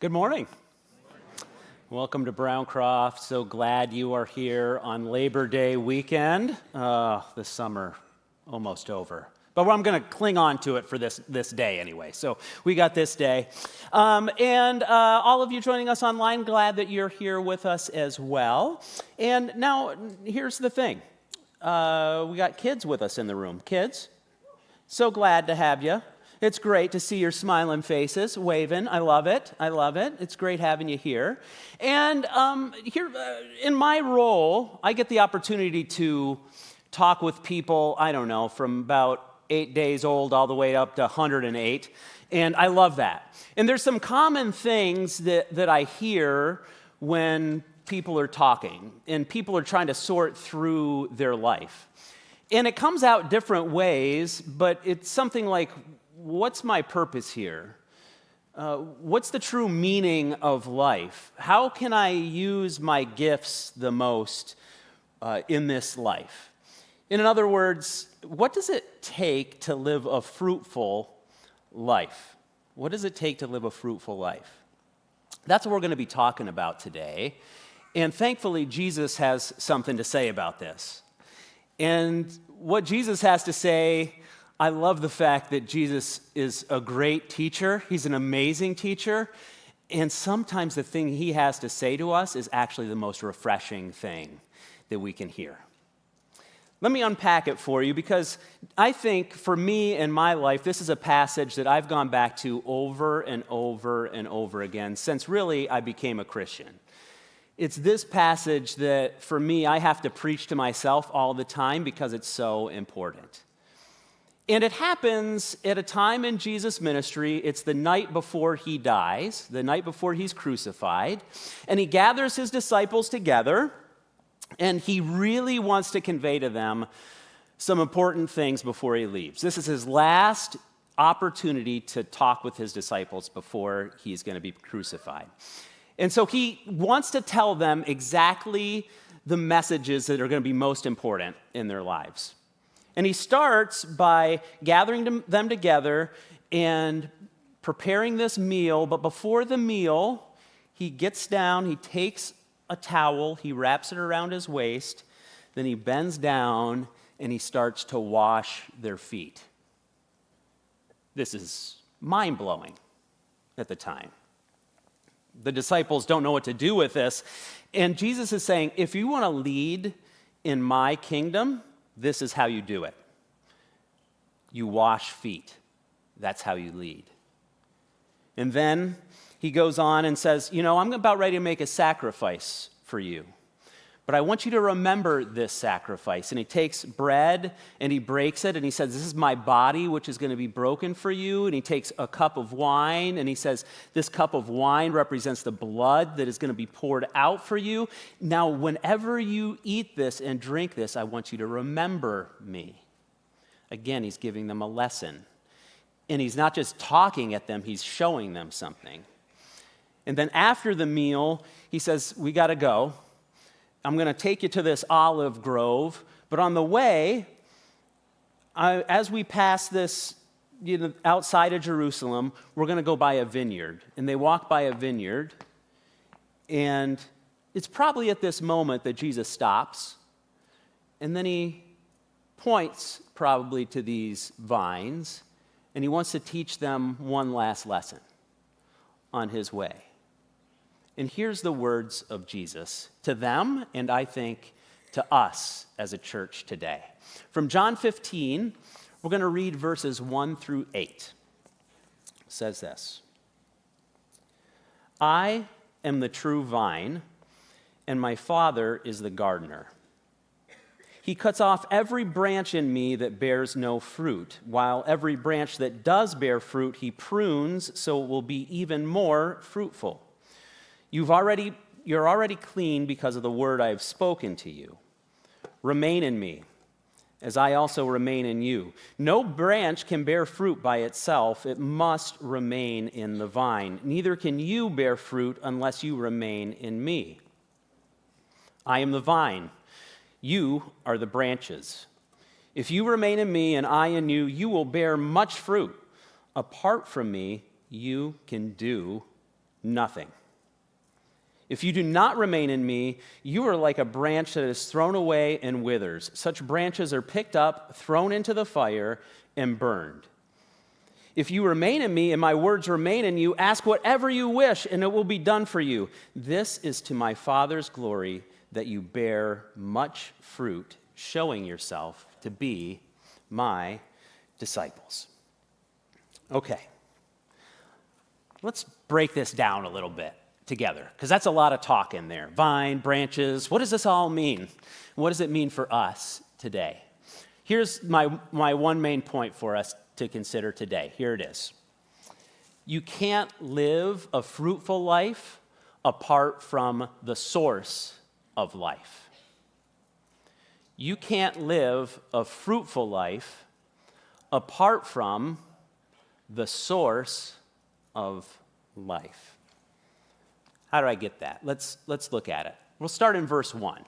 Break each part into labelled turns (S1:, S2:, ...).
S1: Good morning. Welcome to Browncroft. So glad you are here on Labor Day weekend. The summer almost over. But I'm going to cling on to it for this day anyway. So we got this day. And all of you joining us online, glad that you're here with us as well. And now, here's the thing. We got kids with us in the room. Kids, so glad to have you. It's great to see your smiling faces, waving. I love it. I love it. It's great having you here. And here, in my role, I get the opportunity to talk with people, I don't know, from about 8 days old all the way up to 108. And I love that. And there's some common things that I hear when people are talking and people are trying to sort through their life. And it comes out different ways, but it's something like, what's my purpose here? What's the true meaning of life? How can I use my gifts the most in this life? In other words, what does it take to live a fruitful life? What does it take to live a fruitful life? That's what we're going to be talking about today. And thankfully, Jesus has something to say about this. And what Jesus has to say, I love the fact that Jesus is a great teacher. He's an amazing teacher. And sometimes the thing he has to say to us is actually the most refreshing thing that we can hear. Let me unpack it for you because I think for me in my life, this is a passage that I've gone back to over and over and over again since really I became a Christian. It's this passage that for me, I have to preach to myself all the time because it's so important. And it happens at a time in Jesus' ministry. It's the night before he dies, the night before he's crucified, and he gathers his disciples together, and he really wants to convey to them some important things before he leaves. This is his last opportunity to talk with his disciples before he's going to be crucified. And so he wants to tell them exactly the messages that are going to be most important in their lives. And he starts by gathering them together and preparing this meal. But before the meal, he gets down, he takes a towel, he wraps it around his waist, then he bends down and he starts to wash their feet. This is mind-blowing at the time. The disciples don't know what to do with this. And Jesus is saying, if you want to lead in my kingdom, this is how you do it. You wash feet. That's how you lead. And then he goes on and says, I'm about ready to make a sacrifice for you. But I want you to remember this sacrifice. And he takes bread and he breaks it and he says, this is my body which is going to be broken for you. And he takes a cup of wine and he says, this cup of wine represents the blood that is going to be poured out for you. Now, whenever you eat this and drink this, I want you to remember me. Again, he's giving them a lesson. And he's not just talking at them, he's showing them something. And then after the meal, he says, we got to go. I'm going to take you to this olive grove, but on the way, as we pass this, outside of Jerusalem, we're going to go by a vineyard. And they walk by a vineyard, and it's probably at this moment that Jesus stops, and then he points probably to these vines, and he wants to teach them one last lesson on his way. And here's the words of Jesus to them, and I think to us as a church today. From John 15, we're going to read verses 1 through 8. It says this: I am the true vine, and my Father is the gardener. He cuts off every branch in me that bears no fruit, while every branch that does bear fruit he prunes so it will be even more fruitful. You're already clean because of the word I have spoken to you. Remain in me, as I also remain in you. No branch can bear fruit by itself. It must remain in the vine. Neither can you bear fruit unless you remain in me. I am the vine. You are the branches. If you remain in me and I in you, you will bear much fruit. Apart from me, you can do nothing. If you do not remain in me, you are like a branch that is thrown away and withers. Such branches are picked up, thrown into the fire, and burned. If you remain in me and my words remain in you, ask whatever you wish, and it will be done for you. This is to my Father's glory, that you bear much fruit, showing yourself to be my disciples. Okay, let's break this down a little bit together, because that's a lot of talk in there. Vine, branches, what does this all mean? What does it mean for us today? Here's my one main point for us to consider today. Here it is. You can't live a fruitful life apart from the source of life. You can't live a fruitful life apart from the source of life. How do I get that? Let's look at it. We'll start in verse 1.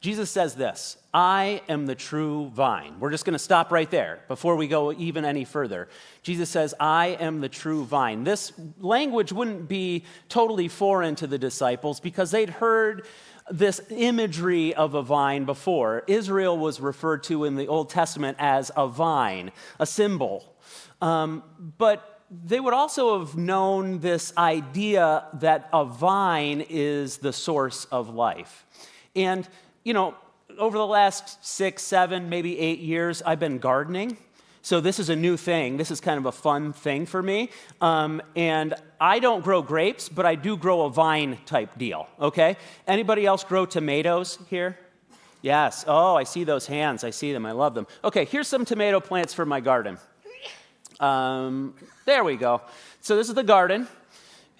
S1: Jesus says this, I am the true vine. We're just going to stop right there before we go even any further. Jesus says, I am the true vine. This language wouldn't be totally foreign to the disciples because they'd heard this imagery of a vine before. Israel was referred to in the Old Testament as a vine, a symbol. But they would also have known this idea that a vine is the source of life. And, over the last 6, 7, maybe 8 years, I've been gardening. So this is a new thing. This is kind of a fun thing for me. And I don't grow grapes, but I do grow a vine type deal, okay? Anybody else grow tomatoes here? Yes. Oh, I see those hands. I see them. I love them. Okay, here's some tomato plants for my garden. There we go. So this is the garden,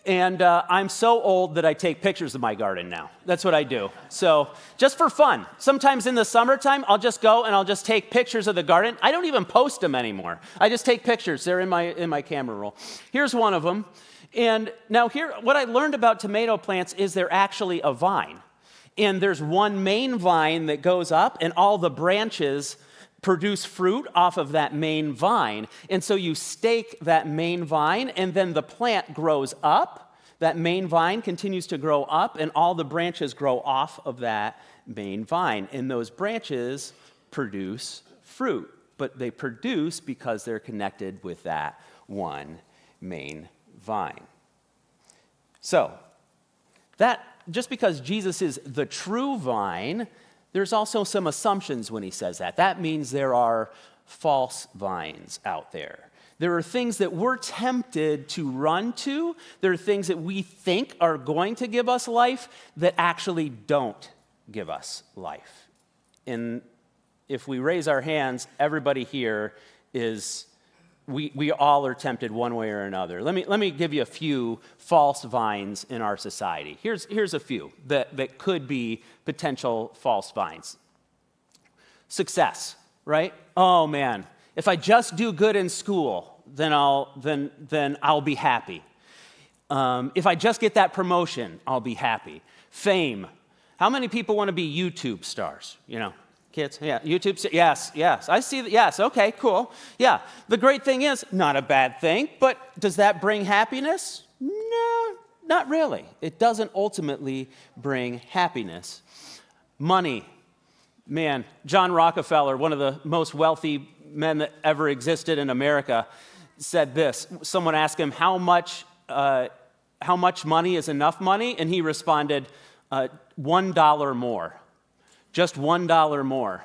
S1: and I'm so old that I take pictures of my garden now. That's what I do. So just for fun. Sometimes in the summertime, I'll just go and I'll just take pictures of the garden. I don't even post them anymore. I just take pictures. They're in my camera roll. Here's one of them. And now here, what I learned about tomato plants is they're actually a vine. And there's one main vine that goes up, and all the branches produce fruit off of that main vine. And so you stake that main vine, and then the plant grows up. That main vine continues to grow up, and all the branches grow off of that main vine. And those branches produce fruit. But they produce because they're connected with that one main vine. So, that just because Jesus is the true vine, there's also some assumptions when he says that. That means there are false vines out there. There are things that we're tempted to run to. There are things that we think are going to give us life that actually don't give us life. And if we raise our hands, everybody here is, we all are tempted one way or another. Let me give you a few false vines in our society. Here's a few that could be potential false vines. Success, right? Oh man, if I just do good in school, then I'll be happy. If I just get that promotion, I'll be happy. Fame. How many people want to be YouTube stars? Kids, yeah, YouTube, yes, I see that, yes, okay, cool. Yeah, the great thing is, not a bad thing, but does that bring happiness? No, not really. It doesn't ultimately bring happiness. Money. Man, John Rockefeller, one of the most wealthy men that ever existed in America, said this. Someone asked him, how much money is enough money? And he responded, $1 more. Just $1 more.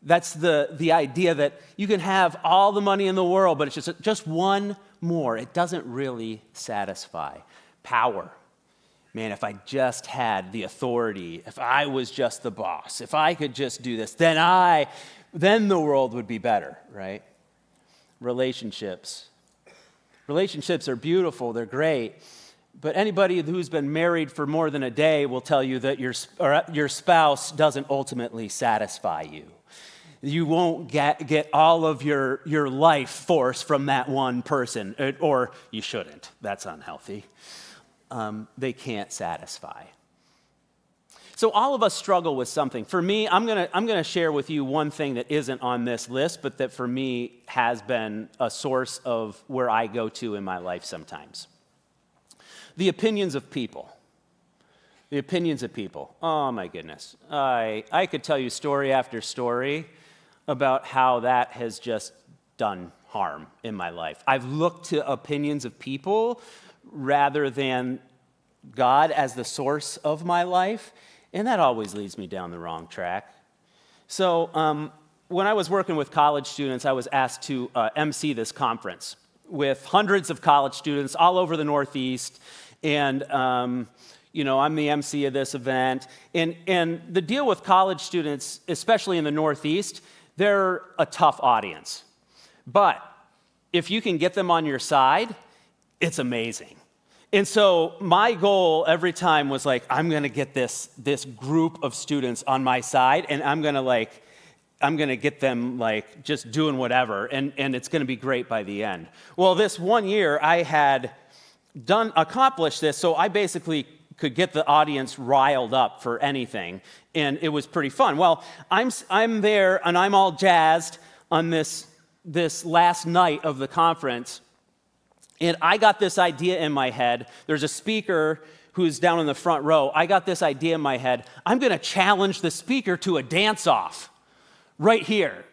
S1: That's the idea that you can have all the money in the world, but it's just one more. It doesn't really satisfy. Power. Man, if I just had the authority, if I was just the boss, if I could just do this, then the world would be better, right? Relationships. Relationships are beautiful, they're great. But anybody who's been married for more than a day will tell you that your spouse doesn't ultimately satisfy you. You won't get all of your life force from that one person, or you shouldn't. That's unhealthy. They can't satisfy. So all of us struggle with something. For me, I'm gonna share with you one thing that isn't on this list, but that for me has been a source of where I go to in my life sometimes. the opinions of people. The opinions of people. Oh my goodness. I could tell you story after story about how that has just done harm in my life. I've looked to opinions of people rather than God as the source of my life, and that always leads me down the wrong track. So when I was working with college students, I was asked to MC this conference with hundreds of college students all over the Northeast, and I'm the MC of this event. And the deal with college students, especially in the Northeast, they're a tough audience. But if you can get them on your side, it's amazing. And so my goal every time was like, I'm going to get this group of students on my side, and I'm going to get them like just doing whatever, and it's going to be great by the end. Well, this one year I had accomplished this, so I basically could get the audience riled up for anything, and it was pretty fun. Well, I'm there, and I'm all jazzed on this last night of the conference, and I got this idea in my head. There's a speaker who's down in the front row. I got this idea in my head. I'm going to challenge the speaker to a dance-off right here.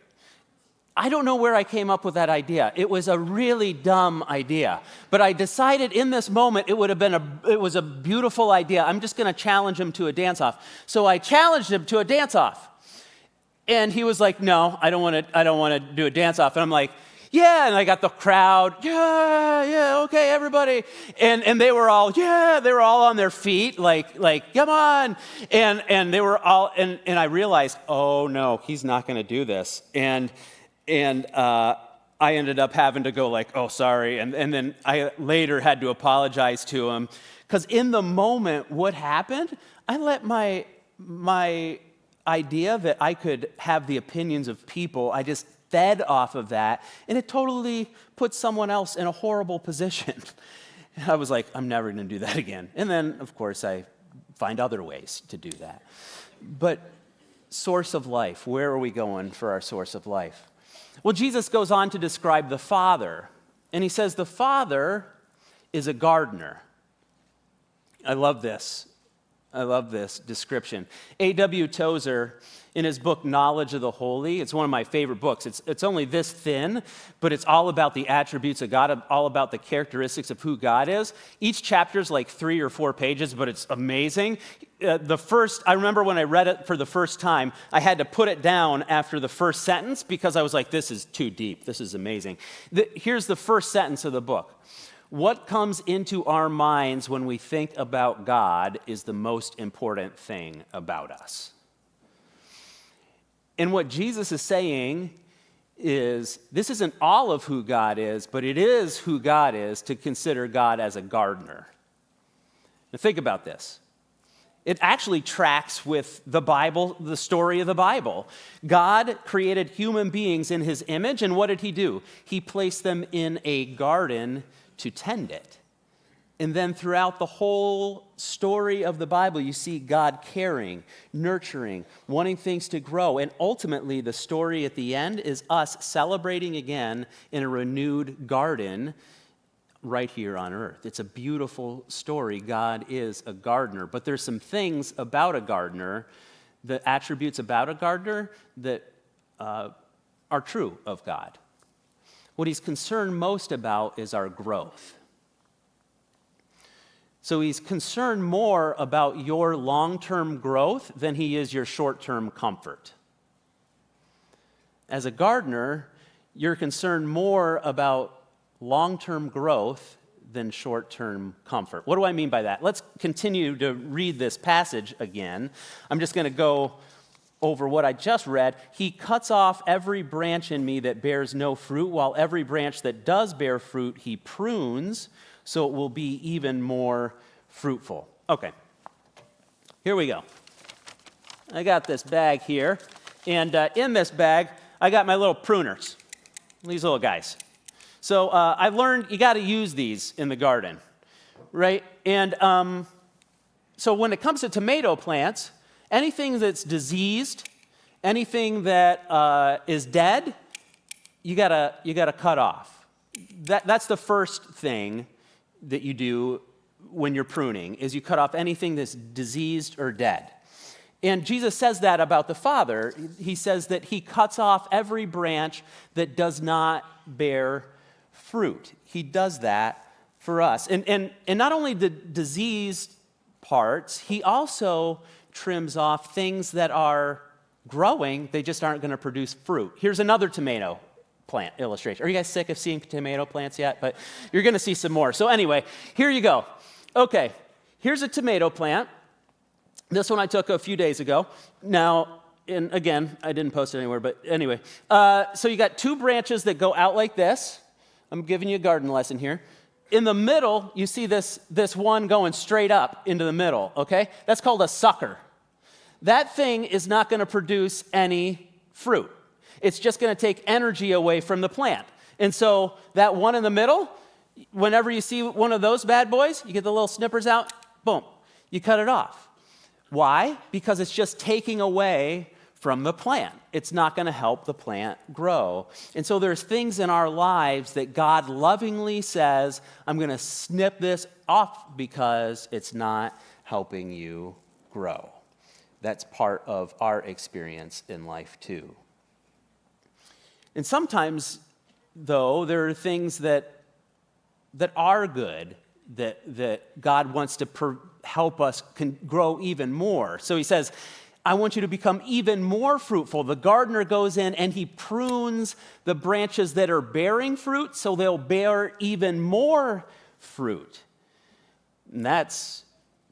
S1: I don't know where I came up with that idea. It was a really dumb idea. But I decided in this moment it was a beautiful idea. I'm just going to challenge him to a dance-off. So I challenged him to a dance-off. And he was like, "No, I don't want to do a dance-off." And I'm like, "Yeah," and I got the crowd, yeah, okay, everybody. And they were all on their feet, like, come on. And they were all, and I realized, oh no, he's not going to do this. And I ended up having to go like, "Oh, sorry." And then I later had to apologize to him. Because in the moment, what happened, I let my idea that I could have the opinions of people, I just fed off of that, and it totally put someone else in a horrible position. I was like, I'm never going to do that again. And then, of course, I find other ways to do that. But source of life, where are we going for our source of life? Well, Jesus goes on to describe the Father, and he says the Father is a gardener. I love this description. A.W. Tozer, in his book, Knowledge of the Holy, it's one of my favorite books. It's only this thin, but it's all about the attributes of God, all about the characteristics of who God is. Each chapter is like 3 or 4 pages, but it's amazing. I remember when I read it for the first time, I had to put it down after the first sentence because I was like, this is too deep. This is amazing. Here's the first sentence of the book. What comes into our minds when we think about God is the most important thing about us. And what Jesus is saying is, this isn't all of who God is, but it is who God is to consider God as a gardener. Now think about this. It actually tracks with the Bible, the story of the Bible. God created human beings in his image, and what did he do? He placed them in a garden to tend it. And then throughout the whole story of the Bible, you see God caring, nurturing, wanting things to grow. And ultimately, the story at the end is us celebrating again in a renewed garden right here on earth. It's a beautiful story. God is a gardener. But there's some things about a gardener, the attributes about a gardener that are true of God. What he's concerned most about is our growth. So he's concerned more about your long-term growth than he is your short-term comfort. As a gardener, you're concerned more about long-term growth than short-term comfort. What do I mean by that? Let's continue to read this passage again. I'm just going to go over what I just read. He cuts off every branch in me that bears no fruit, while every branch that does bear fruit, he prunes, so it will be even more fruitful. Okay, here we go. I got this bag here, and in this bag, I got my little pruners, these little guys. So I've learned you got to use these in the garden, right? And so when it comes to tomato plants, anything that's diseased, anything that is dead, you gotta cut off. That's the first thing that you do when you're pruning, is you cut off anything that's diseased or dead. And Jesus says that about the Father. He says that he cuts off every branch that does not bear fruit. He does that for us. And not only the diseased parts, he also trims off things that are growing, they just aren't going to produce fruit. Here's another tomato plant illustration. Are you guys sick of seeing tomato plants yet? But you're going to see some more. So anyway, here you go. Okay, here's a tomato plant. This one I took a few days ago. Now, and again, I didn't post it anywhere, but anyway. So you got two branches that go out like this. I'm giving you a garden lesson here. In the middle, you see this one going straight up into the middle, okay? That's called a sucker. That thing is not going to produce any fruit. It's just going to take energy away from the plant. And so that one in the middle, whenever you see one of those bad boys, you get the little snippers out, boom, you cut it off. Why? Because it's just taking away from the plant. It's not going to help the plant grow. And so there's things in our lives that God lovingly says, I'm going to snip this off because it's not helping you grow. That's part of our experience in life too. And sometimes, though, there are things that are good that God wants to help us grow even more. So he says, I want you to become even more fruitful. The gardener goes in and he prunes the branches that are bearing fruit so they'll bear even more fruit. And that's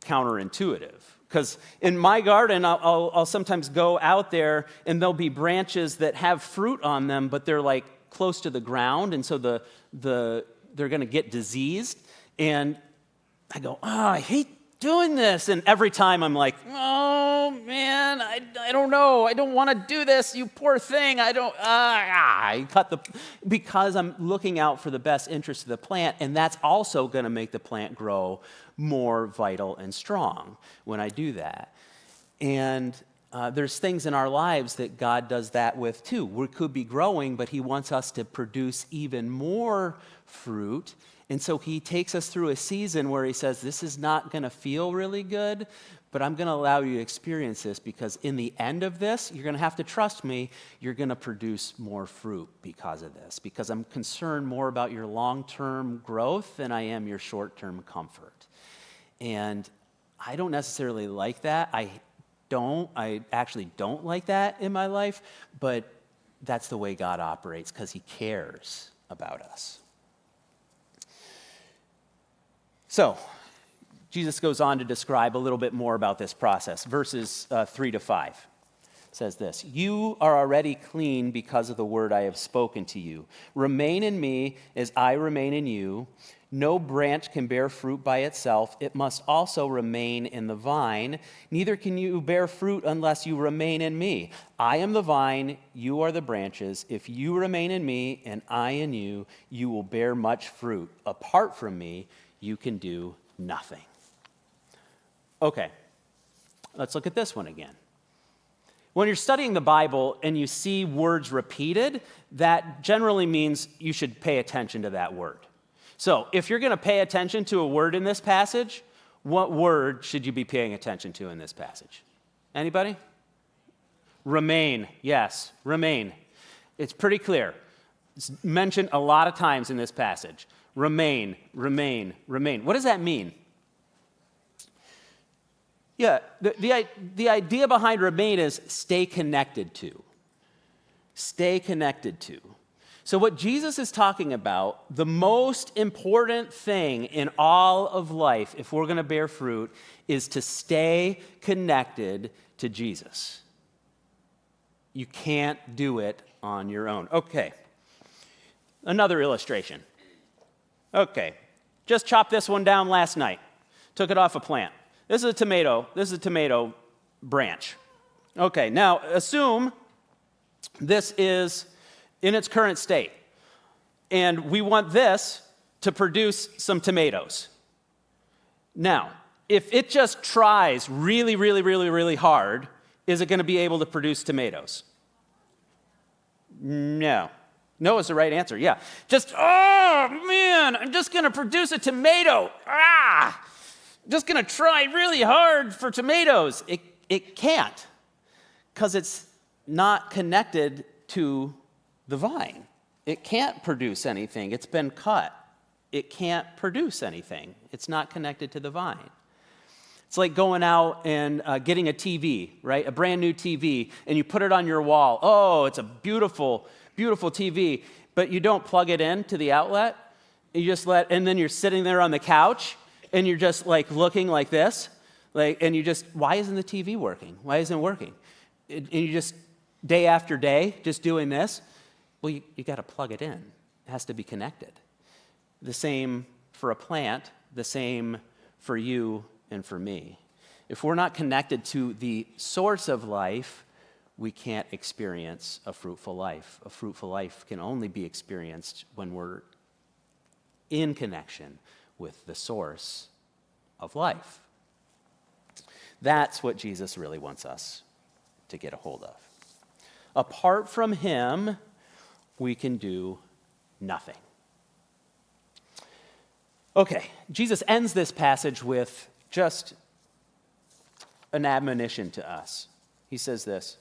S1: counterintuitive. Because in my garden, I'll sometimes go out there and there'll be branches that have fruit on them, but they're like close to the ground, and so they're going to get diseased. And I go, I hate doing this. And every time I'm like, oh man, I don't know. I don't want to do this, you poor thing. I cut because I'm looking out for the best interest of the plant, and that's also going to make the plant grow more vital and strong when I do that. And there's things in our lives that God does that with too. We could be growing, but he wants us to produce even more fruit. And so he takes us through a season where he says, this is not going to feel really good, but I'm going to allow you to experience this because in the end of this, you're going to have to trust me. You're going to produce more fruit because of this, because I'm concerned more about your long-term growth than I am your short-term comfort. And I don't necessarily like that. I actually don't like that in my life, but that's the way God operates because he cares about us. So, Jesus goes on to describe a little bit more about this process. Verses 3-5 says this, you are already clean because of the word I have spoken to you. Remain in me as I remain in you. No branch can bear fruit by itself. It must also remain in the vine. Neither can you bear fruit unless you remain in me. I am the vine, you are the branches. If you remain in me and I in you, you will bear much fruit. Apart from me, you can do nothing. Okay, let's look at this one again. When you're studying the Bible and you see words repeated, that generally means you should pay attention to that word. So if you're going to pay attention to a word in this passage, what word should you be paying attention to in this passage? Anybody? Remain. Yes, remain. It's pretty clear. It's mentioned a lot of times in this passage. Remain, remain, remain. What does that mean? Yeah, the idea behind remain is stay connected to. Stay connected to. So what Jesus is talking about, the most important thing in all of life, if we're going to bear fruit, is to stay connected to Jesus. You can't do it on your own. Okay, another illustration. Okay, just chopped this one down last night. Took it off a plant. This is a tomato. This is a tomato branch. Okay, now assume this is in its current state, and we want this to produce some tomatoes. Now, if it just tries really, really, really, really hard, is it going to be able to produce tomatoes? No. No is the right answer, yeah. Just, oh man, I'm just going to produce a tomato. just going to try really hard for tomatoes. It can't, because it's not connected to the vine. It can't produce anything. It's been cut. It can't produce anything. It's not connected to the vine. It's like going out and getting a TV, right? A brand new TV, and you put it on your wall. Oh, it's a beautiful, beautiful TV, but you don't plug it in to the outlet. You just and then you're sitting there on the couch, and you're just like looking like this, and you just, why isn't the TV working? Why isn't it working? And you just, day after day, just doing this. Well, you got to plug it in. It has to be connected. The same for a plant, the same for you and for me. If we're not connected to the source of life, we can't experience a fruitful life. A fruitful life can only be experienced when we're in connection with the source of life. That's what Jesus really wants us to get a hold of. Apart from him, we can do nothing. Okay, Jesus ends this passage with just an admonition to us. He says this: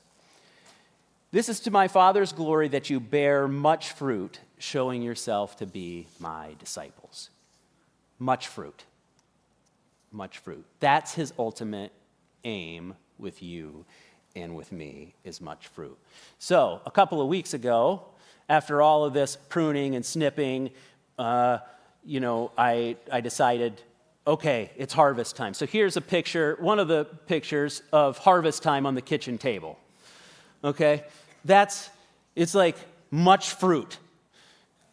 S1: "This is to my Father's glory that you bear much fruit, showing yourself to be my disciples." Much fruit. Much fruit. That's his ultimate aim with you and with me, is much fruit. So, a couple of weeks ago, after all of this pruning and snipping, I decided, okay, it's harvest time. So here's a picture, one of the pictures of harvest time on the kitchen table. Okay? It's like much fruit.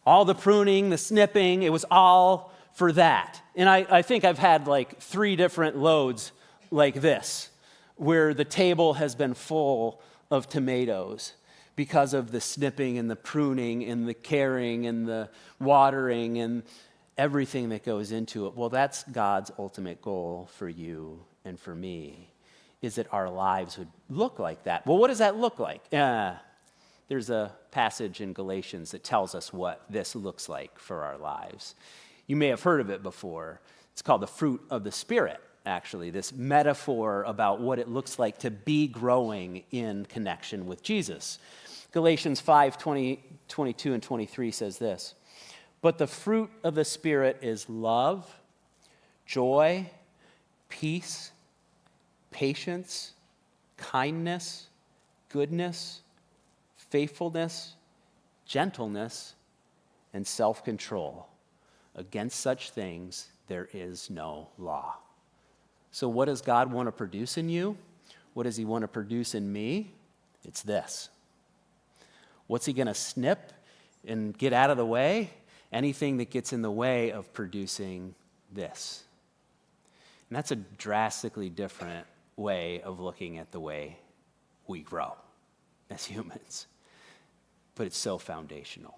S1: All the pruning, the snipping, it was all for that. And I think I've had like 3 different loads like this, where the table has been full of tomatoes because of the snipping and the pruning and the caring and the watering and everything that goes into it. Well, that's God's ultimate goal for you and for me, is that our lives would look like that. Well, what does that look like? There's a passage in Galatians that tells us what this looks like for our lives. You may have heard of it before. It's called the fruit of the Spirit, actually, this metaphor about what it looks like to be growing in connection with Jesus. Galatians 5:22 and 23 says this: "But the fruit of the Spirit is love, joy, peace, patience, kindness, goodness, faithfulness, gentleness, and self-control. Against such things there is no law." So what does God want to produce in you? What does he want to produce in me? It's this. What's he going to snip and get out of the way? Anything that gets in the way of producing this. And that's a drastically different way of looking at the way we grow as humans. But it's so foundational.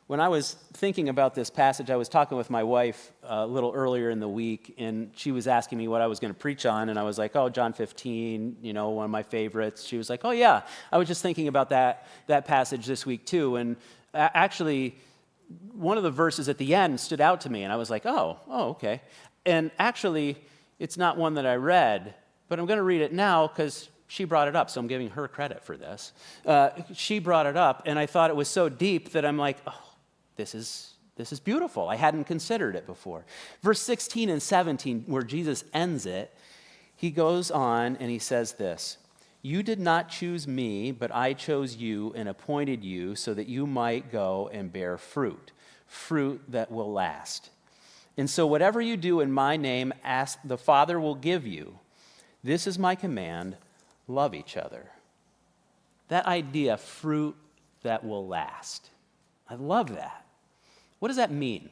S1: When I was thinking about this passage, I was talking with my wife a little earlier in the week, and she was asking me what I was going to preach on, and I was like, John 15, one of my favorites. She was like, yeah, I was just thinking about that passage this week too, and actually, one of the verses at the end stood out to me, and I was like, okay. And actually, it's not one that I read, but I'm going to read it now because she brought it up, so I'm giving her credit for this. She brought it up, and I thought it was so deep that I'm like, this is beautiful. I hadn't considered it before. Verse 16 and 17, where Jesus ends it, he goes on and he says this: "You did not choose me, but I chose you and appointed you so that you might go and bear fruit that will last. And so whatever you do in my name, ask the Father will give you. This is my command, love each other." That idea, fruit that will last. I love that. What does that mean?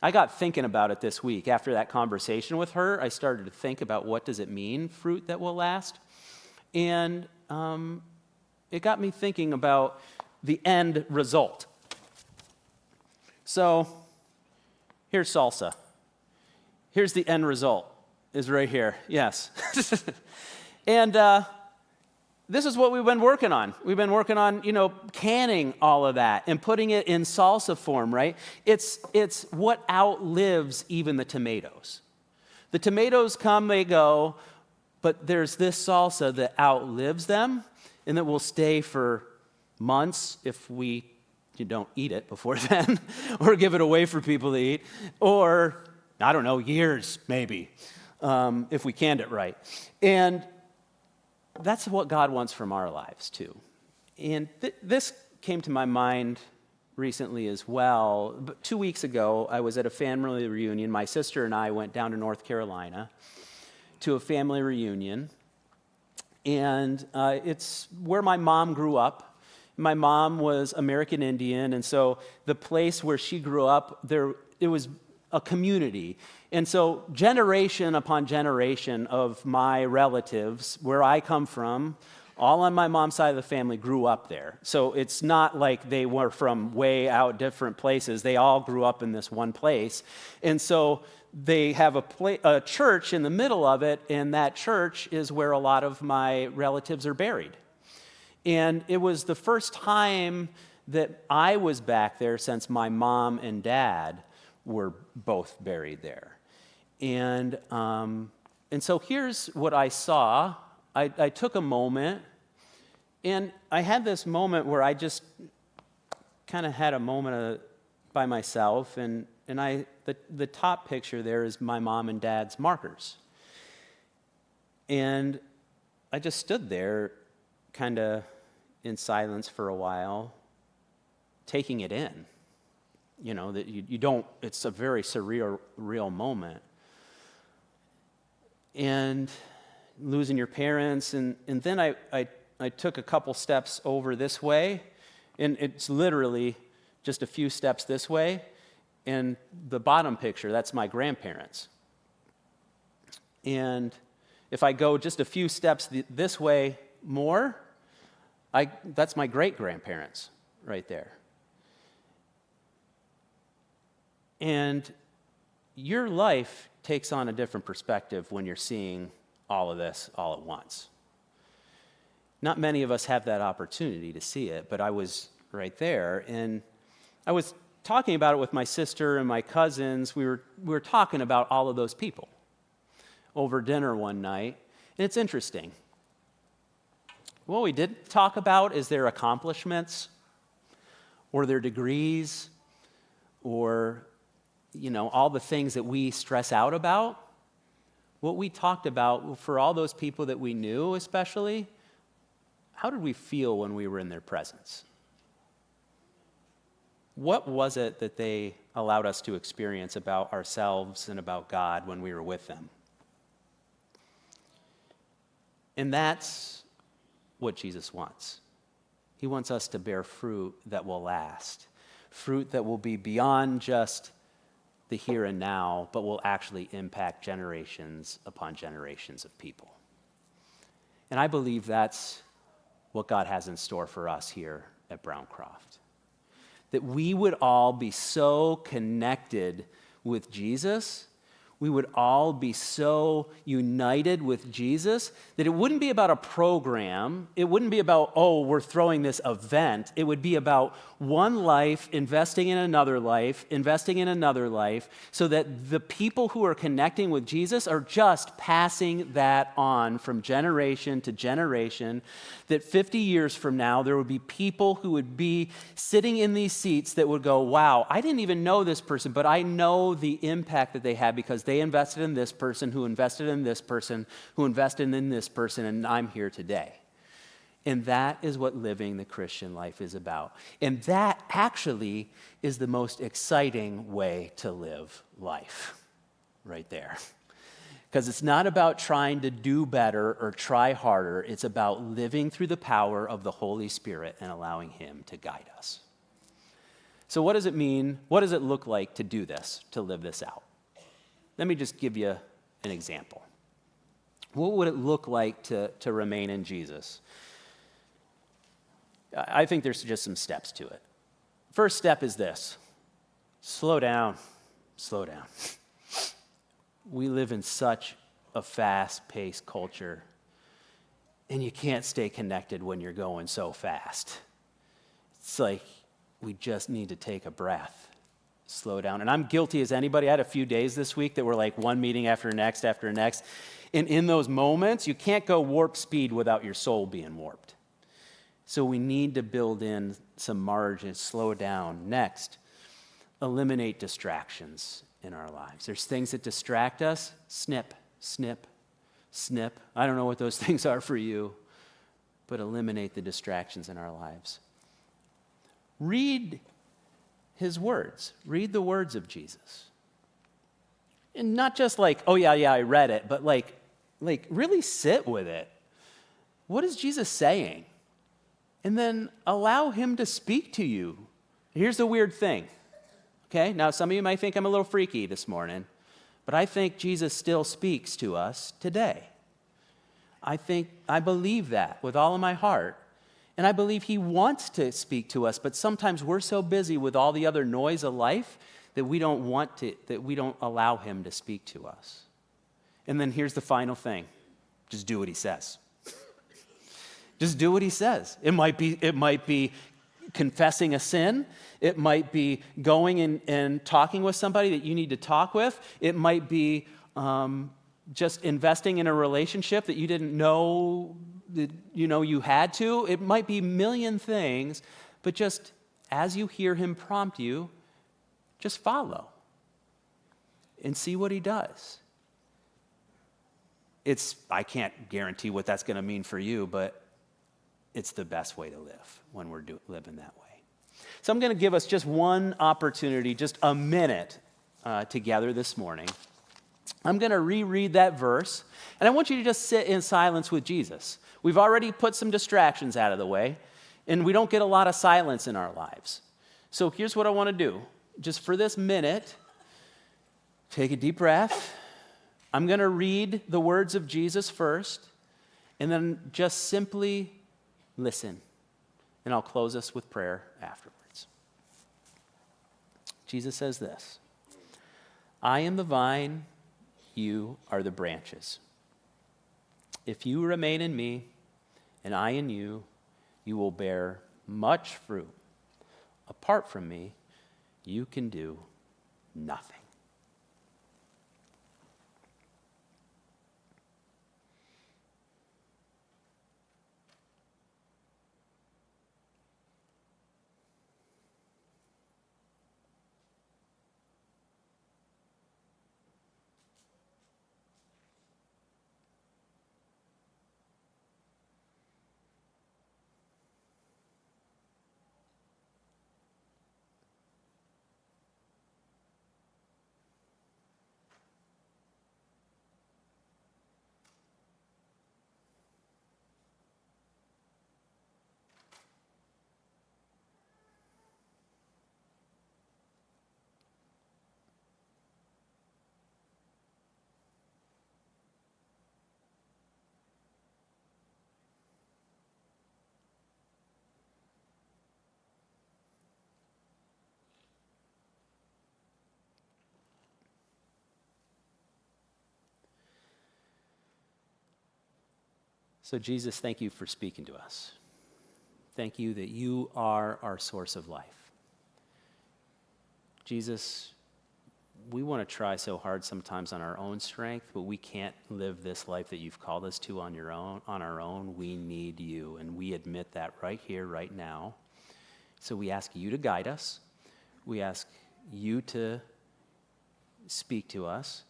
S1: I got thinking about it this week. After that conversation with her, I started to think about what does it mean, fruit that will last? And it got me thinking about the end result. So here's salsa. Here's the end result, is right here. Yes. And this is what we've been working on. We've been working on, canning all of that and putting it in salsa form, right? It's what outlives even the tomatoes. The tomatoes come, they go, but there's this salsa that outlives them and that will stay for months if you don't eat it before then, or give it away for people to eat, or, I don't know, years maybe, if we canned it right. And that's what God wants from our lives, too. And this came to my mind recently as well. But 2 weeks ago, I was at a family reunion. My sister and I went down to North Carolina to a family reunion. And it's where my mom grew up. My mom was American Indian, and so the place where she grew up, it was a community. And so generation upon generation of my relatives, where I come from, all on my mom's side of the family grew up there. So it's not like they were from way out different places. They all grew up in this one place. And so they have a church in the middle of it, and that church is where a lot of my relatives are buried. And it was the first time that I was back there since my mom and dad were both buried there. And so here's what I saw. I took a moment, and I had this moment where I just kind of had a moment by myself, and the top picture there is my mom and dad's markers. And I just stood there kind of in silence for a while, taking it in. That you don't, it's a very surreal, real moment. And losing your parents, and then I took a couple steps over this way, and it's literally just a few steps this way, and the bottom picture, that's my grandparents. And if I go just a few steps this way more, that's my great-grandparents right there. And your life takes on a different perspective when you're seeing all of this all at once. Not many of us have that opportunity to see it, but I was right there, and I was talking about it with my sister and my cousins. We were talking about all of those people over dinner one night, and it's interesting. What we didn't talk about is their accomplishments or their degrees or, all the things that we stress out about. What we talked about, for all those people that we knew especially, how did we feel when we were in their presence? What was it that they allowed us to experience about ourselves and about God when we were with them? And that's what Jesus wants. He wants us to bear fruit that will last, fruit that will be beyond just the here and now, but will actually impact generations upon generations of people. And I believe that's what God has in store for us here at Browncroft. That we would all be so connected with Jesus, we would all be so united with Jesus that it wouldn't be about a program. It wouldn't be about, we're throwing this event. It would be about one life investing in another life, so that the people who are connecting with Jesus are just passing that on from generation to generation, that 50 years from now, there would be people who would be sitting in these seats that would go, wow, I didn't even know this person, but I know the impact that they had because they invested in this person, who invested in this person, who invested in this person, and I'm here today. And that is what living the Christian life is about. And that actually is the most exciting way to live life, right there. Because it's not about trying to do better or try harder. It's about living through the power of the Holy Spirit and allowing Him to guide us. So what does it mean? What does it look like to do this, to live this out? Let me just give you an example. What would it look like to remain in Jesus? I think there's just some steps to it. First step is this: slow down, slow down. We live in such a fast-paced culture. And you can't stay connected when you're going so fast. It's like we just need to take a breath, slow down. And I'm guilty as anybody. I had a few days this week that were like one meeting after next. And in those moments, you can't go warp speed without your soul being warped. So we need to build in some margin, slow down. Next, eliminate distractions in our lives. There's things that distract us. Snip, snip, snip. I don't know what those things are for you, but eliminate the distractions in our lives. Read his words. Read the words of Jesus. And not just like, oh yeah, I read it, but like really sit with it. What is Jesus saying? And then allow him to speak to you. Here's the weird thing. Okay, now some of you might think I'm a little freaky this morning, but I think Jesus still speaks to us today. I believe that with all of my heart. And I believe he wants to speak to us, but sometimes we're so busy with all the other noise of life that we don't allow him to speak to us. And then here's the final thing. Just do what he says. Just do what he says. It might be confessing a sin. It might be going and talking with somebody that you need to talk with. It might be just investing in a relationship that you didn't know that you had to. It might be a million things, but just as you hear him prompt you, just follow and see what he does. I can't guarantee what that's going to mean for you, but it's the best way to live when we're living that way. So I'm going to give us just one opportunity, just a minute together this morning. I'm going to reread that verse, and I want you to just sit in silence with Jesus. We've already put some distractions out of the way, and we don't get a lot of silence in our lives. So here's what I want to do. Just for this minute, take a deep breath. I'm going to read the words of Jesus first, and then just simply listen. And I'll close us with prayer afterwards. Jesus says this: I am the vine, you are the branches. If you remain in me, and I in you, you will bear much fruit. Apart from me, you can do nothing. So Jesus, thank you for speaking to us. Thank you that you are our source of life. Jesus, we want to try so hard sometimes on our own strength, but we can't live this life that you've called us to on our own. We need you, and we admit that right here, right now. So we ask you to guide us. We ask you to speak to us.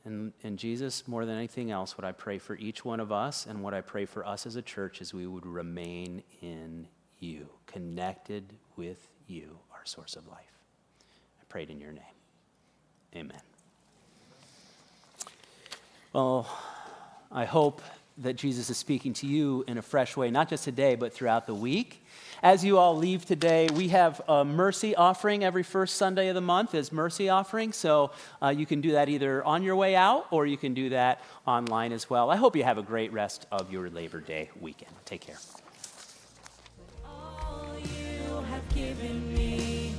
S1: And Jesus, more than anything else, what I pray for each one of us and what I pray for us as a church is we would remain in you, connected with you, our source of life. I prayed in your name. Amen. Well, I hope that Jesus is speaking to you in a fresh way, not just today, but throughout the week. As you all leave today, we have a mercy offering every first Sunday of the month as mercy offering. So you can do that either on your way out or you can do that online as well. I hope you have a great rest of your Labor Day weekend. Take care.
S2: All you have given me.